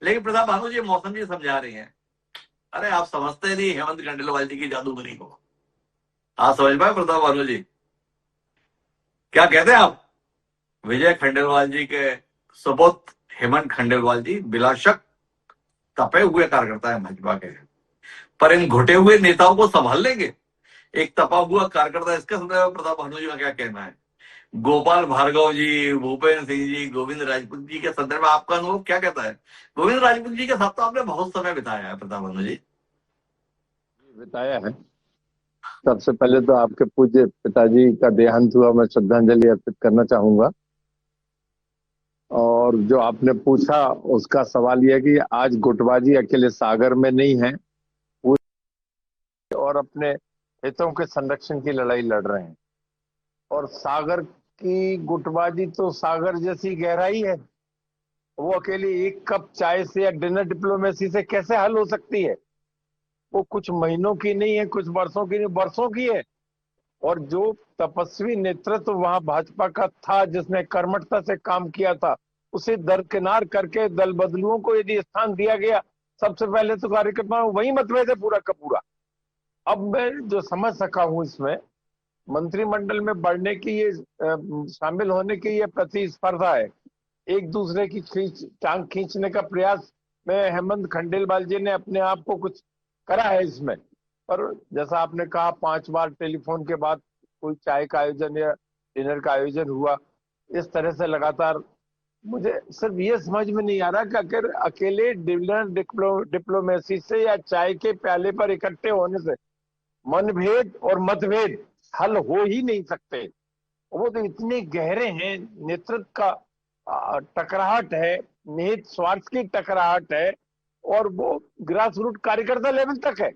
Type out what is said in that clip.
लेकिन प्रताप भानु जी, मौसम जी समझा रही हैं। अरे आप समझते नहीं हेमंत खंडेलवाल जी की जादूगरी को। आप समझ पाए प्रताप भानु जी क्या कहते हैं आप? विजय खंडेलवाल जी के सुपुत्र हेमंत खंडेलवाल जी बिला शक तपे हुए कार्यकर्ता है भाजपा के, पर इन घुटे हुए नेताओं को संभाल लेंगे? एक तपा हुआ कार्यकर्ता, इसके संदर्भ में प्रताप भानु जी का क्या कहना है? गोपाल भार्गव जी, भूपेन्द्र सिंह जी, गोविंद राजपूत जी के संदर्भ में आपका अनुभव क्या कहता है? गोविंद राजपूत जी के साथ तो आपने बहुत समय बिताया है प्रताप भानु जी। बिताया है। सबसे पहले तो आपके पूज्य पिताजी का देहांत हुआ, मैं श्रद्धांजलि अर्पित करना चाहूंगा। और जो आपने पूछा उसका सवाल यह है कि आज गुटबाजी अकेले सागर में नहीं है, और अपने हितों के संरक्षण की लड़ाई लड़ रहे हैं। और सागर की गुटबाजी तो सागर जैसी गहराई है, वो अकेली एक कप चाय से या डिनर डिप्लोमेसी से कैसे हल हो सकती है? वो कुछ महीनों की नहीं है, कुछ वर्षों की नहीं, वर्षों की है। और जो तपस्वी नेतृत्व वहां भाजपा का था, जिसने कर्मठता से काम किया था, उसे दरकिनार करके दल बदलुओं को यदि स्थान दिया गया, सबसे पहले तो कार्यकर्ताओं वही मतभेद है पूरा का पूरा। अब मैं जो समझ सका हूं इसमें, मंत्रिमंडल में बढ़ने की ये शामिल होने की ये प्रतिस्पर्धा है, एक दूसरे की टांग खींचने का प्रयास में हेमंत खंडेलवाल जी ने अपने आप को कुछ करा है इसमें। पर जैसा आपने कहा, 5 बार टेलीफोन के बाद कोई चाय का आयोजन या डिनर का आयोजन हुआ, इस तरह से लगातार मुझे सिर्फ ये समझ में नहीं आ रहा कि अगर अकेले डिनर डिप्लोमेसी से या चाय के प्याले पर इकट्ठे होने से मनभेद और मतभेद हल हो ही नहीं सकते। वो तो इतने गहरे हैं, नेतृत्व का टकराहट है, निहित स्वार्थ की टकराहट है, और वो ग्रास रूट कार्यकर्ता लेवल तक है।